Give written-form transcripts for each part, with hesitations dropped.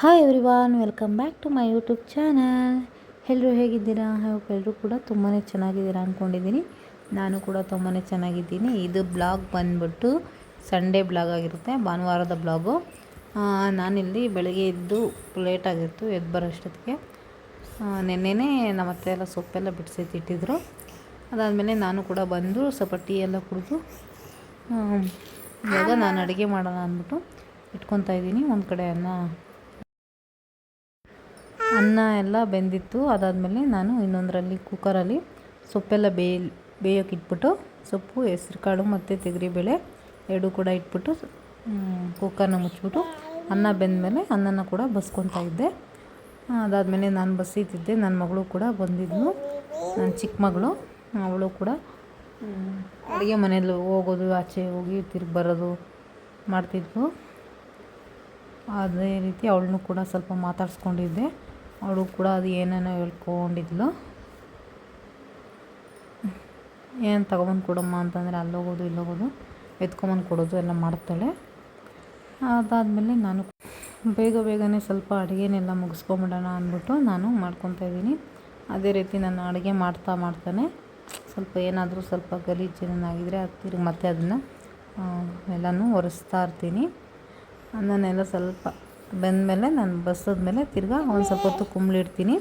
Hi everyone, welcome back to my YouTube channel. ಎಲ್ಲರೂ ಹೇಗಿದ್ದೀರಾ? ಎಲ್ಲರೂ ಕೂಡ ತುಂಬಾ ಚೆನ್ನಾಗಿದ್ದೀರಾ ಅಂದ್ಕೊಂಡಿದ್ದೀನಿ. ನಾನು ಕೂಡ ತುಂಬಾ ಚೆನ್ನಾಗಿದ್ದೀನಿ. ಇದು ಬ್ಲಾಗ್ ಬಂದ್ಬಿಟ್ಟು ಸಂಡೇ ಬ್ಲಾಗ್ ಆಗಿರುತ್ತೆ, ಭಾನುವಾರದ ಬ್ಲಾಗು. ನಾನಿಲ್ಲಿ ಬೆಳಗ್ಗೆ ಎದ್ದು ಲೇಟಾಗಿತ್ತು, ಎದ್ದು ಬರೋಷ್ಟೊತ್ತಿಗೆ. ನೆನ್ನೆನೇ ನಮ್ಮ ಅತ್ತೆ ಎಲ್ಲ ಸೊಪ್ಪೆಲ್ಲ ಬಿಡಿಸಿಟ್ಟಿದ್ರು. ಅದಾದಮೇಲೆ ನಾನು ಕೂಡ ಬಂದು ಸ್ವಲ್ಪ ಟೀ ಎಲ್ಲ ಕುಡಿದು ಇವಾಗ ನಾನು ಅಡುಗೆ ಮಾಡೋಣ ಅಂದ್ಬಿಟ್ಟು ಇಟ್ಕೊತಾ ಇದ್ದೀನಿ. ಒಂದು ಕಡೆ ಅನ್ನ ಎಲ್ಲ ಬೆಂದಿತ್ತು. ಅದಾದಮೇಲೆ ನಾನು ಇನ್ನೊಂದರಲ್ಲಿ ಕುಕ್ಕರಲ್ಲಿ ಸೊಪ್ಪೆಲ್ಲ ಬೇಯೋಕೆ ಇಟ್ಬಿಟ್ಟು, ಸೊಪ್ಪು, ಹೆಸ್ರು ಕಾಳು ಮತ್ತು ತೊಗರಿಬೇಳೆ ಎರಡೂ ಕೂಡ ಇಟ್ಬಿಟ್ಟು ಕುಕ್ಕರ್ನ ಮುಚ್ಚಿಬಿಟ್ಟು ಅನ್ನ ಬೆಂದಮೇಲೆ ಅನ್ನನ ಕೂಡ ಬಸ್ಕೊತಾ ಇದ್ದೆ. ಅದಾದಮೇಲೆ ನಾನು ಬಸ್ಸಿತ್ತಿದ್ದೆ. ನನ್ನ ಮಗಳು ಕೂಡ ಬಂದಿದ್ಲು, ನನ್ನ ಚಿಕ್ಕ ಮಗಳು. ಅವಳು ಕೂಡ ಅಡುಗೆ ಮನೆಯಲ್ಲಿ ಹೋಗೋದು, ಆಚೆ ಹೋಗಿ ತಿರುಗಿ ಬರೋದು ಮಾಡ್ತಿದ್ವು. ಅದೇ ರೀತಿ ಅವಳನ್ನೂ ಕೂಡ ಸ್ವಲ್ಪ ಮಾತಾಡಿಸ್ಕೊಂಡಿದ್ದೆ. ಅವಳು ಕೂಡ ಅದು ಏನೇನೋ ಹೇಳ್ಕೊಂಡಿದ್ಲು. ಏನು ತಗೊಬಂದು ಕೊಡಮ್ಮ ಅಂತಂದರೆ ಅಲ್ಲೋಗೋದು ಇಲ್ಲೋಗೋದು, ಎತ್ಕೊಂಬಂದು ಕೊಡೋದು ಎಲ್ಲ ಮಾಡ್ತಾಳೆ. ಅದಾದಮೇಲೆ ನಾನು ಬೇಗನೆ ಸ್ವಲ್ಪ ಅಡುಗೆನೆಲ್ಲ ಮುಗಿಸ್ಕೊಂಬಿಡೋಣ ಅಂದ್ಬಿಟ್ಟು ನಾನು ಮಾಡ್ಕೊತಾಯಿದ್ದೀನಿ. ಅದೇ ರೀತಿ ನಾನು ಅಡುಗೆ ಮಾಡ್ತಾನೆ ಸ್ವಲ್ಪ ಏನಾದರೂ ಸ್ವಲ್ಪ ಗಲೀಜೇನಾಗಿದ್ದರೆ ಅದು ತಿರುಗಿ ಮತ್ತೆ ಅದನ್ನು ಎಲ್ಲನೂ ಒರೆಸ್ತಾ ಇರ್ತೀನಿ. ಅನ್ನನೆಲ್ಲ ಸ್ವಲ್ಪ ಬೆಂದಮೇಲೆ ನಾನು ಬಸಿದ್ಮೇಲೆ ತಿರ್ಗಾ ಒಂದು ಸ್ವಲ್ಪ ಹೊತ್ತು ಕುಂಬಳಿಡ್ತೀನಿ.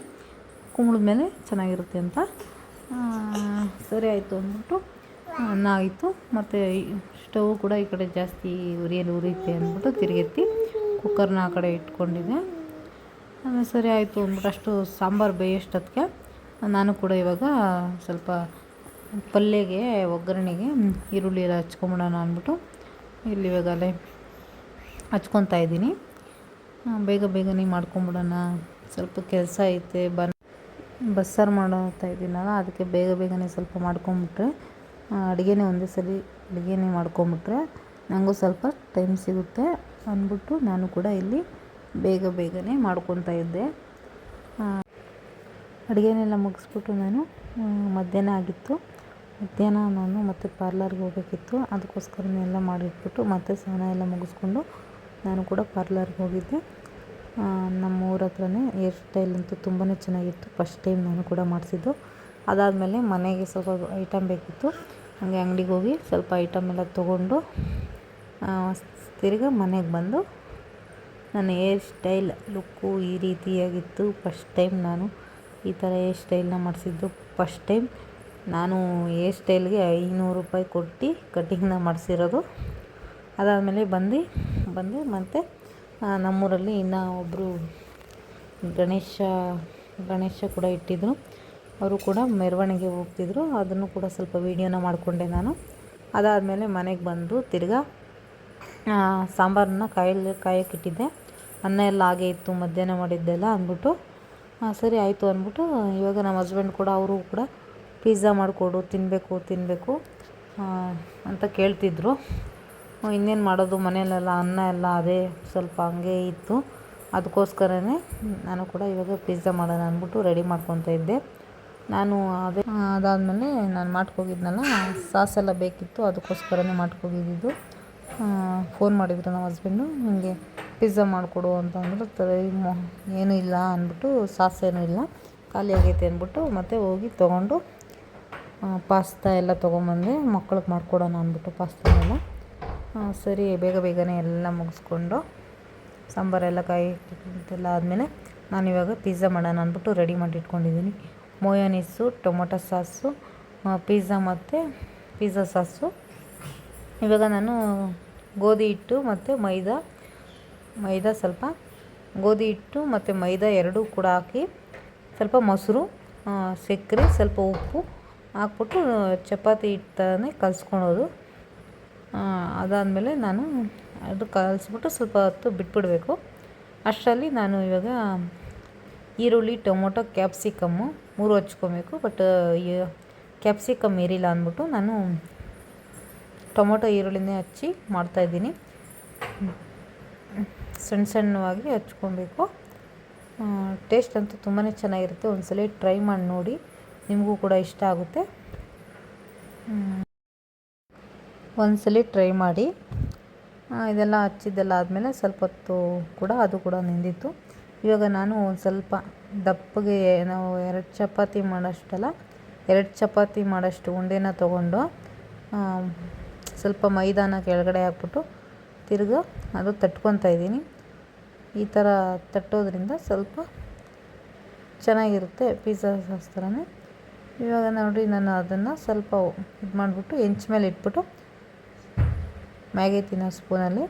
ಕುಂಬಳಿದ್ಮೇಲೆ ಚೆನ್ನಾಗಿರುತ್ತೆ ಅಂತ. ಸರಿ ಆಯಿತು ಅಂದ್ಬಿಟ್ಟು ಅನ್ನ ಆಯಿತು. ಮತ್ತು ಸ್ಟವ್ ಕೂಡ ಈ ಕಡೆ ಜಾಸ್ತಿ ಉರಿಯುತ್ತೆ ಅಂದ್ಬಿಟ್ಟು ತಿರುಗೆತ್ತಿ ಕುಕ್ಕರ್ನ ಆ ಕಡೆ ಇಟ್ಕೊಂಡಿದ್ದೆ. ಸರಿ ಆಯಿತು ಅಂದ್ಬಿಟ್ಟು ಅಷ್ಟು ಸಾಂಬಾರು ಬೇಯೋಷ್ಟೊತ್ತಿಗೆ ನಾನು ಕೂಡ ಇವಾಗ ಸ್ವಲ್ಪ ಪಲ್ಯಗೆ ಒಗ್ಗರಣೆಗೆ ಈರುಳ್ಳಿ ಎಲ್ಲ ಹಚ್ಕೊಂಬಿಡೋಣ ಅಂದ್ಬಿಟ್ಟು ಇಲ್ಲಿ ಇವಾಗ ಹಚ್ಕೊತಾ ಇದ್ದೀನಿ. ಬೇಗನೆ ಮಾಡ್ಕೊಂಬಿಡೋಣ, ಸ್ವಲ್ಪ ಕೆಲಸ ಐತೆ. ಬಸ್ಸಾರು ಮಾಡ್ತಾ ಇದ್ದೀನಲ್ಲ, ಅದಕ್ಕೆ ಬೇಗನೆ ಸ್ವಲ್ಪ ಮಾಡ್ಕೊಂಬಿಟ್ರೆ ಅಡುಗೆನೇ ಒಂದೇ ಸಲ ಅಡುಗೆನೇ ಮಾಡ್ಕೊಂಬಿಟ್ರೆ ನನಗೂ ಸ್ವಲ್ಪ ಟೈಮ್ ಸಿಗುತ್ತೆ ಅಂದ್ಬಿಟ್ಟು ನಾನು ಕೂಡ ಇಲ್ಲಿ ಬೇಗನೆ ಮಾಡ್ಕೊತಾ ಇದ್ದೆ. ಅಡುಗೆನೆಲ್ಲ ಮುಗಿಸ್ಬಿಟ್ಟು ನಾನು ಮಧ್ಯಾಹ್ನ ಆಗಿತ್ತು. ಮಧ್ಯಾಹ್ನ ನಾನು ಮತ್ತೆ ಪಾರ್ಲರ್ಗೆ ಹೋಗಬೇಕಿತ್ತು. ಅದಕ್ಕೋಸ್ಕರನೇ ಎಲ್ಲ ಮಾಡಿಟ್ಬಿಟ್ಟು ಮತ್ತೆ ಸ್ನಾನ ಎಲ್ಲ ಮುಗಿಸ್ಕೊಂಡು ನಾನು ಕೂಡ ಪಾರ್ಲರ್ಗೆ ಹೋಗಿದ್ದೆ. ನಮ್ಮ ಊರ ಹತ್ರನೇ ಹೇರ್ ಸ್ಟೈಲ್ ಅಂತೂ ತುಂಬಾ ಚೆನ್ನಾಗಿತ್ತು. ಫಸ್ಟ್ ಟೈಮ್ ನಾನು ಕೂಡ ಮಾಡಿಸಿದ್ದು. ಅದಾದಮೇಲೆ ಮನೆಗೆ ಸ್ವಲ್ಪ ಐಟಮ್ ಬೇಕಿತ್ತು. ಹಾಗೆ ಅಂಗಡಿಗೆ ಹೋಗಿ ಸ್ವಲ್ಪ ಐಟಮ್ ಎಲ್ಲ ತೊಗೊಂಡು ತಿರ್ಗಿ ಮನೆಗೆ ಬಂದು ನನ್ನ ಹೇರ್ ಸ್ಟೈಲ್ ಲುಕ್ಕು ಈ ರೀತಿಯಾಗಿತ್ತು. ಫಸ್ಟ್ ಟೈಮ್ ನಾನು ಈ ಥರ ಹೇರ್ ಸ್ಟೈಲ್ನ ಮಾಡಿಸಿದ್ದು. ಫಸ್ಟ್ ಟೈಮ್ ನಾನು ಹೇರ್ ಸ್ಟೈಲ್ಗೆ 500 ರೂಪಾಯಿ ಕೊಟ್ಟು ಕಟ್ಟಿಂಗ್ನ ಮಾಡಿಸಿರೋದು. ಅದಾದಮೇಲೆ ಬಂದು ಮತ್ತು ನಮ್ಮೂರಲ್ಲಿ ಇನ್ನೂ ಒಬ್ಬರು ಗಣೇಶ ಕೂಡ ಇಟ್ಟಿದ್ದರು. ಅವರು ಕೂಡ ಮೆರವಣಿಗೆ ಹೋಗ್ತಿದ್ರು. ಅದನ್ನು ಕೂಡ ಸ್ವಲ್ಪ ವೀಡಿಯೋನ ಮಾಡಿಕೊಂಡೆ ನಾನು. ಅದಾದಮೇಲೆ ಮನೆಗೆ ಬಂದು ತಿರ್ಗಾ ಸಾಂಬಾರನ್ನ ಕಾಯಕ್ಕಿಟ್ಟಿದ್ದೆ. ಅನ್ನ ಎಲ್ಲ ಹಾಗೆ ಇತ್ತು, ಮಧ್ಯಾಹ್ನ ಮಾಡಿದ್ದೆಲ್ಲ ಅಂದ್ಬಿಟ್ಟು ಸರಿ ಆಯಿತು ಅಂದ್ಬಿಟ್ಟು ಇವಾಗ ನಮ್ಮ ಹಸ್ಬೆಂಡ್ ಕೂಡ ಅವರು ಕೂಡ ಪಿಜ್ಜಾ ಮಾಡಿಕೊಡು, ತಿನ್ನಬೇಕು ಅಂತ ಕೇಳ್ತಿದ್ರು. ಇನ್ನೇನು ಮಾಡೋದು, ಮನೆಯಲ್ಲೆಲ್ಲ ಅನ್ನ ಎಲ್ಲ ಅದೇ ಸ್ವಲ್ಪ ಹಂಗೆ ಇತ್ತು. ಅದಕ್ಕೋಸ್ಕರನೇ ನಾನು ಕೂಡ ಇವಾಗ ಪಿಜ್ಜಾ ಮಾಡೋಣ ಅಂದ್ಬಿಟ್ಟು ರೆಡಿ ಮಾಡ್ಕೊತಾ ಇದ್ದೆ. ಅದಾದಮೇಲೆ ನಾನು ಮಾಡ್ಕೋಗಿದ್ನಲ್ಲ, ಸಾಸ್ ಎಲ್ಲ ಬೇಕಿತ್ತು. ಅದಕ್ಕೋಸ್ಕರನೇ ಮಾಡ್ಕೋಗಿದ್ದು. ಫೋನ್ ಮಾಡಿದ್ರು ನಮ್ಮ ಹಸ್ಬೆಂಡು, ಹಿಂಗೆ ಪಿಜ್ಜಾ ಮಾಡಿಕೊಡು ಅಂತ ಅಂದ್ಬಿಟ್ಟು. ಏನೂ ಇಲ್ಲ ಅಂದ್ಬಿಟ್ಟು, ಸಾಸ್ ಏನೂ ಇಲ್ಲ, ಖಾಲಿ ಆಗೈತೆ ಅಂದ್ಬಿಟ್ಟು ಮತ್ತೆ ಹೋಗಿ ತೊಗೊಂಡು ಪಾಸ್ತಾ ಎಲ್ಲ ತೊಗೊಂಬಂದೆ. ಮಕ್ಳಿಗೆ ಮಾಡಿಕೊಡೋಣ ಅಂದ್ಬಿಟ್ಟು ಪಾಸ್ತಾನೆಲ್ಲ. ಸರಿ ಬೇಗನೆ ಎಲ್ಲ ಮುಗಿಸ್ಕೊಂಡು ಸಾಂಬಾರೆಲ್ಲ ಕಾಯಿಲ್ಲ ಆದಮೇಲೆ ನಾನಿವಾಗ ಪಿಜ್ಜಾ ಮಾಡೋಣ ಅಂದ್ಬಿಟ್ಟು ರೆಡಿ ಮಾಡಿ ಇಟ್ಕೊಂಡಿದ್ದೀನಿ. ಮೊಯೋನೀಸು, ಟೊಮೊಟೊ ಸಾಸು, ಪಿಜ್ಜಾ ಸಾಸು. ಇವಾಗ ನಾನು ಗೋಧಿ ಹಿಟ್ಟು ಮತ್ತು ಮೈದಾ ಸ್ವಲ್ಪ ಗೋಧಿ ಹಿಟ್ಟು ಮತ್ತು ಮೈದಾ ಎರಡೂ ಕೂಡ ಹಾಕಿ ಸ್ವಲ್ಪ ಮೊಸರು, ಸಕ್ಕರೆ, ಸ್ವಲ್ಪ ಉಪ್ಪು ಹಾಕ್ಬಿಟ್ಟು ಚಪಾತಿ ಹಿಟ್ಟನ್ನೇ ಕಲಿಸ್ಕೊಳೋದು. ಅದಾದಮೇಲೆ ನಾನು ಅದು ಕಲಿಸ್ಬಿಟ್ಟು ಸ್ವಲ್ಪ ಹೊತ್ತು ಬಿಟ್ಬಿಡಬೇಕು. ಅಷ್ಟರಲ್ಲಿ ನಾನು ಇವಾಗ ಈರುಳ್ಳಿ, ಟೊಮೊಟೊ, ಕ್ಯಾಪ್ಸಿಕಮ್ಮು 3 ಹಚ್ಕೊಬೇಕು. ಬಟ್ ಕ್ಯಾಪ್ಸಿಕಮ್ ಇರಿಲ್ಲ ಅಂದ್ಬಿಟ್ಟು ನಾನು ಟೊಮೊಟೊ ಈರುಳ್ಳಿನೇ ಹಚ್ಚಿ ಮಾಡ್ತಾಯಿದ್ದೀನಿ. ಸಣ್ಣವಾಗಿ ಹಚ್ಕೊಬೇಕು. ಟೇಸ್ಟ್ ಅಂತೂ ತುಂಬಾ ಚೆನ್ನಾಗಿರುತ್ತೆ. ಒಂದ್ಸಲ ಟ್ರೈ ಮಾಡಿ ನೋಡಿ, ನಿಮಗೂ ಕೂಡ ಇಷ್ಟ ಆಗುತ್ತೆ. ಒಂದ್ಸಲ ಟ್ರೈ ಮಾಡಿ. ಇದೆಲ್ಲ ಹಚ್ಚಿದ್ದೆಲ್ಲ ಆದಮೇಲೆ ಸ್ವಲ್ಪ ಹೊತ್ತು ಕೂಡ ಅದು ಕೂಡ ನೆಂದಿತ್ತು. ಇವಾಗ ನಾನು ಒಂದು ಸ್ವಲ್ಪ ದಪ್ಪಗೆ ನಾವು 2 ಚಪಾತಿ ಮಾಡೋಷ್ಟಲ್ಲ 2 ಚಪಾತಿ ಮಾಡೋಷ್ಟು ಉಂಡೆನ ತೊಗೊಂಡು ಸ್ವಲ್ಪ ಮೈದಾನ ಕೆಳಗಡೆ ಹಾಕ್ಬಿಟ್ಟು ತಿರ್ಗಿ ಅದು ತಟ್ಕೊತಾ ಇದ್ದೀನಿ. ಈ ಥರ ತಟ್ಟೋದ್ರಿಂದ ಸ್ವಲ್ಪ ಚೆನ್ನಾಗಿರುತ್ತೆ ಪಿಜ್ಜಾ ಸಾಸ್ ಥರನೇ. ಇವಾಗ ನೋಡಿ ನಾನು ಅದನ್ನು ಸ್ವಲ್ಪ ಇದು ಮಾಡಿಬಿಟ್ಟು ಹೆಂಚು ಮೇಲೆ ಇಟ್ಬಿಟ್ಟು ಮ್ಯಾಗಿ ತಿನ್ನೋ ಸ್ಪೂನಲ್ಲಿ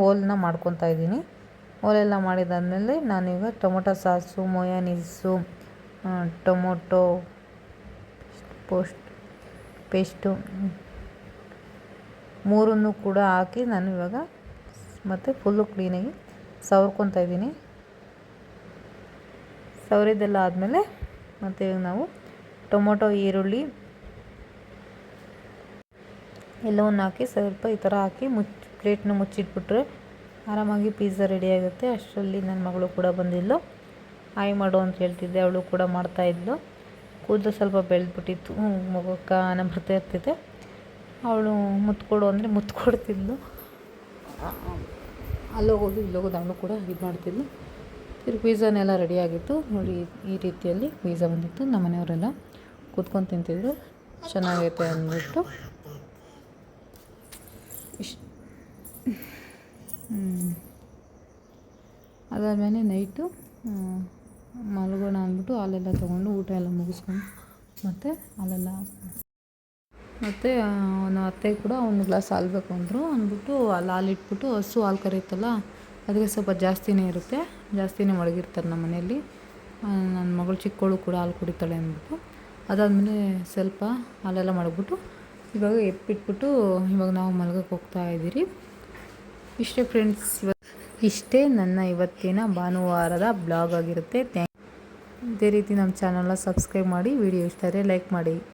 ಹೋಲನ್ನ ಮಾಡ್ಕೊತಾ ಇದ್ದೀನಿ. ಹೋಲೆಲ್ಲ ಮಾಡಿದಾದಮೇಲೆ ನಾನೀಗ ಟೊಮೊಟೊ ಸಾಸು, ಮೊಯಾನೀಸು, ಟೊಮೊಟೊ ಪೇಸ್ಟು ಮೂರನ್ನು ಕೂಡ ಹಾಕಿ ನಾನು ಇವಾಗ ಮತ್ತು ಫುಲ್ಲು ಕ್ಲೀನಾಗಿ ಸವರ್ಕೊತಾ ಇದ್ದೀನಿ. ಸವರಿದ್ದೆಲ್ಲ ಆದಮೇಲೆ ಮತ್ತು ಇವಾಗ ನಾವು ಟೊಮೊಟೊ, ಈರುಳ್ಳಿ ಎಲ್ಲವನ್ನು ಹಾಕಿ ಸ್ವಲ್ಪ ಈ ಥರ ಹಾಕಿ ಪ್ಲೇಟ್ನ ಮುಚ್ಚಿಟ್ಬಿಟ್ರೆ ಆರಾಮಾಗಿ ಪಿಜ್ಜಾ ರೆಡಿಯಾಗುತ್ತೆ. ಅಷ್ಟರಲ್ಲಿ ನನ್ನ ಮಗಳು ಕೂಡ ಬಂದಿದ್ಲು. ಹಾಯ್ ಮಾಡು ಅಂತ ಹೇಳ್ತಿದ್ದೆ, ಅವಳು ಕೂಡ ಮಾಡ್ತಾಯಿದ್ಲು. ಕೂದಲು ಸ್ವಲ್ಪ ಬೆಳೆದ್ಬಿಟ್ಟಿತ್ತು, ಮಗುಕ್ಕೆ ನಾನು ಬರ್ತಾ ಇರ್ತಿದ್ದೆ. ಅವಳು ಮುತ್ಕೊಡು ಅಂದರೆ ಮುತ್ಕೊಡ್ತಿದ್ಲು. ಅಲ್ಲೋಗೋದು ಇಲ್ಲೋಗೋದು ಅವಳು ಕೂಡ ಇದು ಮಾಡ್ತಿದ್ಲು. ತಿರ್ಗಿ ಪಿಜ್ಜಾನೆಲ್ಲ ರೆಡಿಯಾಗಿತ್ತು ನೋಡಿ. ಈ ರೀತಿಯಲ್ಲಿ ಪಿಜ್ಜಾ ಬಂದಿತ್ತು. ನಮ್ಮ ಮನೆಯವರೆಲ್ಲ ಕೂತ್ಕೊಂಡು ತಿಂತಿದ್ರು, ಚೆನ್ನಾಗೈತೆ ಅಂದ್ಬಿಟ್ಟು. ಅದಾದಮೇಲೆ ನೈಟು ಮಲಗೋಣ ಅಂದ್ಬಿಟ್ಟು ಹಾಲೆಲ್ಲ ತೊಗೊಂಡು ಊಟ ಎಲ್ಲ ಮುಗಿಸ್ಕೊಂಡು ಮತ್ತು ನಮ್ಮ ಅತ್ತೆ ಕೂಡ ಒಂದು ಗ್ಲಾಸ್ ಹಾಲು ಬೇಕು ಅಂದರು ಅಂದ್ಬಿಟ್ಟು ಅಲ್ಲಿ ಹಾಲು ಇಟ್ಬಿಟ್ಟು ಹಸು ಹಾಲು ಕರೀತಲ್ಲ ಅದಕ್ಕೆ ಸ್ವಲ್ಪ ಜಾಸ್ತಿನೇ ಇರುತ್ತೆ, ಜಾಸ್ತಿನೇ ಮಡಗಿರ್ತಾರೆ ನಮ್ಮ ಮನೆಯಲ್ಲಿ. ನನ್ನ ಮಗಳು ಚಿಕ್ಕವಳು ಕೂಡ ಹಾಲು ಕುಡಿತಾಳೆ ಅಂದ್ಬಿಟ್ಟು ಅದಾದಮೇಲೆ ಸ್ವಲ್ಪ ಹಾಲೆಲ್ಲ ಮಡಗ್ಬಿಟ್ಟು ಇವಾಗ ಎಪ್ಪಿಟ್ಬಿಟ್ಟು ಇವಾಗ ನಾವು ಮಲಗಕ್ಕೆ ಹೋಗ್ತಾ ಇದ್ದೀರಿ. ಇಷ್ಟೇ ಫ್ರೆಂಡ್ಸ್, ಇಷ್ಟೇ ನನ್ನ ಇವತ್ತಿನ ಭಾನುವಾರದ ಬ್ಲಾಗ್ ಆಗಿರುತ್ತೆ. ಇದೇ ರೀತಿ ನಮ್ಮ ಚಾನಲ್ನ ಸಬ್ಸ್ಕ್ರೈಬ್ ಮಾಡಿ, ವಿಡಿಯೋ ಇಷ್ಟ ಆದರೆ ಲೈಕ್ ಮಾಡಿ.